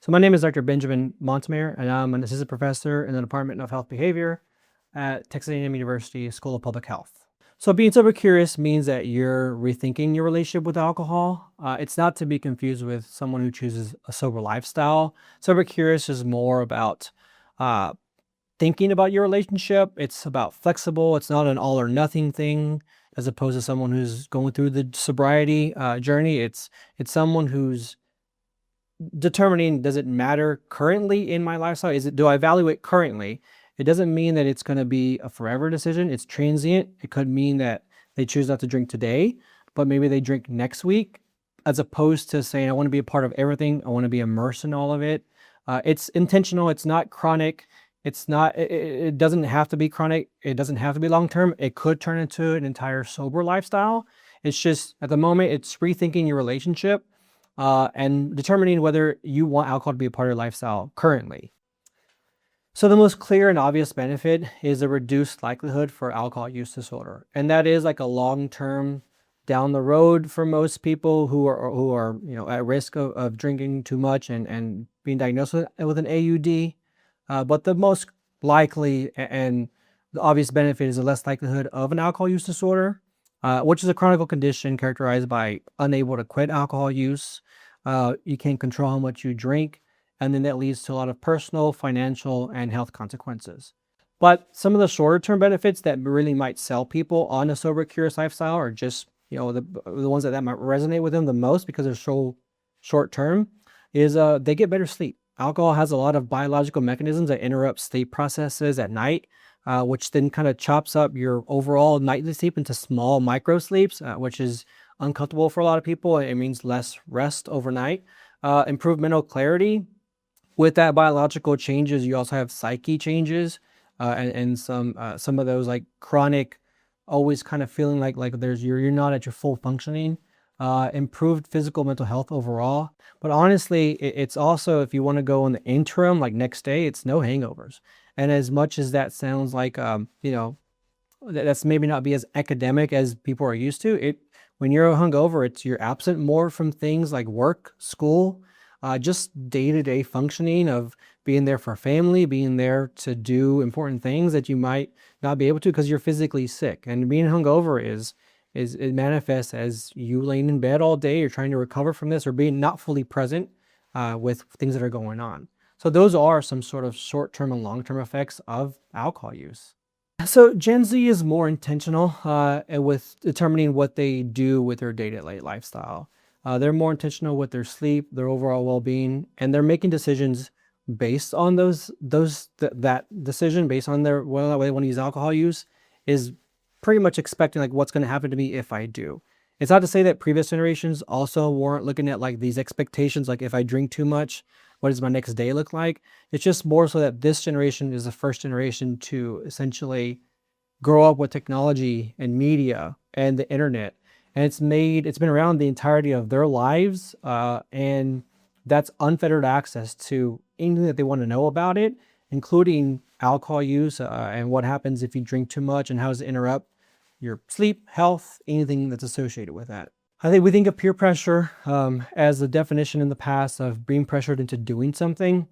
So my name is Dr. Benjamin Montemayor, and I'm an assistant professor in the Department of Health Behavior at Texas A&M University School of Public Health. So being sober curious means that you're rethinking your relationship with alcohol. It's not to be confused with someone who chooses a sober lifestyle. Sober curious is more about uh, thinking about your relationship. It's about flexible. It's not an all or nothing thing, as opposed to someone who's going through the sobriety journey. It's someone who's determining, does it matter currently in my lifestyle? Do I value it currently? It doesn't mean that it's going to be a forever decision. It's transient. It could mean that they choose not to drink today, but maybe they drink next week, as opposed to saying, I want to be a part of everything. I want to be immersed in all of it. It's intentional. It's not chronic. It doesn't have to be chronic. It doesn't have to be long-term. It could turn into an entire sober lifestyle. It's just at the moment, it's rethinking your relationship and determining whether you want alcohol to be a part of your lifestyle currently. So the most clear and obvious benefit is a reduced likelihood for alcohol use disorder. And that is like a long-term down the road for most people who are at risk of drinking too much and being diagnosed with an AUD. But the most likely and the obvious benefit is a less likelihood of an alcohol use disorder, which is a chronic condition characterized by unable to quit alcohol use. You can't control how much you drink, and then that leads to a lot of personal, financial, and health consequences. But some of the shorter term benefits that really might sell people on a sober curious lifestyle are just, the ones that might resonate with them the most because they're so short term is they get better sleep. Alcohol has a lot of biological mechanisms that interrupt sleep processes at night, which then kind of chops up your overall nightly sleep into small micro sleeps, which is uncomfortable for a lot of people. It means less rest overnight. Improved mental clarity. With that biological changes, you also have psyche changes, and some of those like chronic, always kind of feeling like you're not at your full functioning. Improved physical mental health overall. But honestly, it's also, if you want to go in the interim, like next day, it's no hangovers. And as much as that sounds like, that's maybe not be as academic as people are used to, when you're hungover, you're absent more from things like work, school, just day-to-day functioning of being there for family, being there to do important things that you might not be able to because you're physically sick. And being hungover it manifests as you laying in bed all day, you're trying to recover from this, or being not fully present with things that are going on. So those are some sort of short-term and long-term effects of alcohol use. So Gen Z is more intentional with determining what they do with their day-to-day lifestyle. They're more intentional with their sleep, their overall well-being, and they're making decisions based on that decision, based on their whether they want to use alcohol use, is pretty much expecting like what's going to happen to me if I do. It's not to say that previous generations also weren't looking at like these expectations, like if I drink too much, what does my next day look like? It's just more so that this generation is the first generation to essentially grow up with technology and media and the internet. And it's been around the entirety of their lives. And that's unfettered access to anything that they want to know about it, including alcohol use and what happens if you drink too much and how does it interrupt your sleep, health, anything that's associated with that. I think we think of peer pressure as the definition in the past of being pressured into doing something.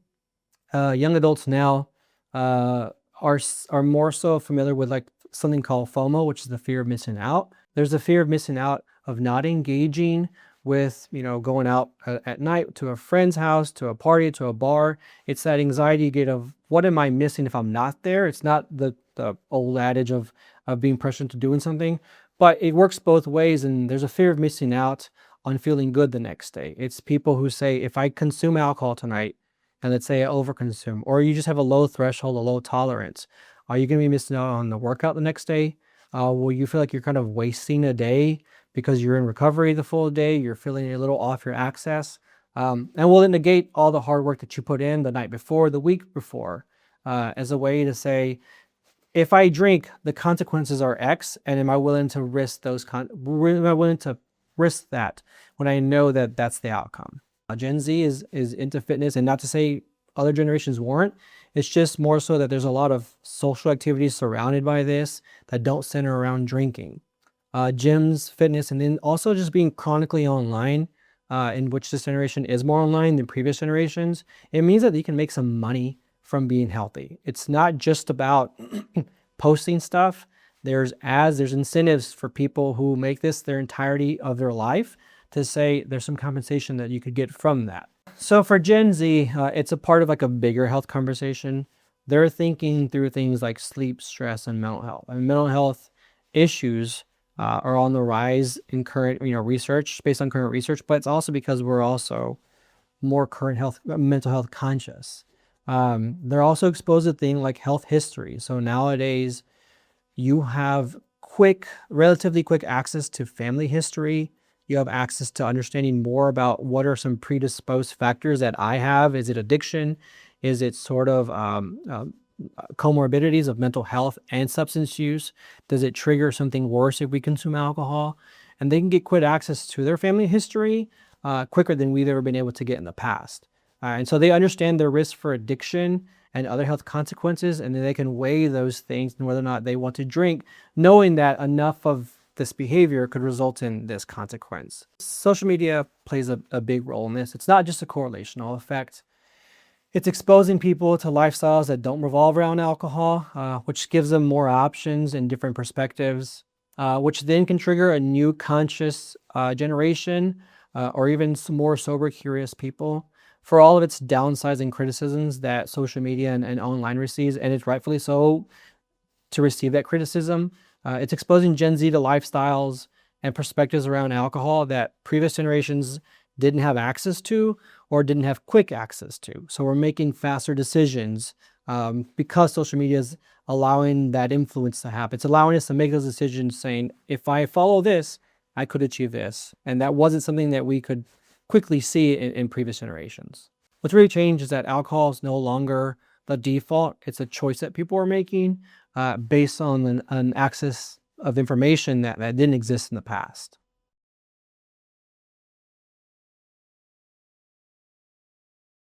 Young adults now are more so familiar with like something called FOMO, which is the fear of missing out. There's a fear of missing out of not engaging with, going out at night to a friend's house, to a party, to a bar. It's that anxiety you get of what am I missing if I'm not there? It's not the old adage of being pressured into doing something, but it works both ways. And there's a fear of missing out on feeling good the next day. It's people who say, if I consume alcohol tonight, and let's say I overconsume, or you just have a low threshold, a low tolerance, are you going to be missing out on the workout the next day? Will you feel like you're kind of wasting a day because you're in recovery the full day, you're feeling a little off your access? And will it negate all the hard work that you put in the night before, the week before, as a way to say, if I drink, the consequences are X, and am I willing to risk am I willing to risk that when I know that that's the outcome? Gen Z is into fitness, and not to say other generations weren't. It's just more so that there's a lot of social activities surrounded by this that don't center around drinking. Gyms, fitness, and then also just being chronically online in which this generation is more online than previous generations, it means that you can make some money from being healthy. It's not just about posting stuff. There's ads, there's incentives for people who make this their entirety of their life to say there's some compensation that you could get from that. So for Gen Z, it's a part of like a bigger health conversation. They're thinking through things like sleep, stress, and mental health. I mean, mental health issues are on the rise in current, research, based on current research, but it's also because we're also more mental health conscious. They're also exposed to things like health history. So nowadays, you have relatively quick access to family history. You have access to understanding more about what are some predisposed factors that I have. Is it addiction? Is it sort of comorbidities of mental health and substance use? Does it trigger something worse if we consume alcohol? And they can get quick access to their family history quicker than we've ever been able to get in the past. And so they understand their risk for addiction and other health consequences, and then they can weigh those things and whether or not they want to drink, knowing that enough of this behavior could result in this consequence. Social media plays a big role in this. It's not just a correlational effect. It's exposing people to lifestyles that don't revolve around alcohol, which gives them more options and different perspectives, which then can trigger a new conscious generation or even some more sober, curious people. For all of its downsides and criticisms that social media and online receives, and it's rightfully so to receive that criticism, it's exposing Gen Z to lifestyles and perspectives around alcohol that previous generations didn't have access to or didn't have quick access to. So we're making faster decisions because social media is allowing that influence to happen. It's allowing us to make those decisions saying, if I follow this, I could achieve this. And that wasn't something that we could quickly see in previous generations. What's really changed is that alcohol is no longer the default. It's a choice that people are making based on an access of information that didn't exist in the past.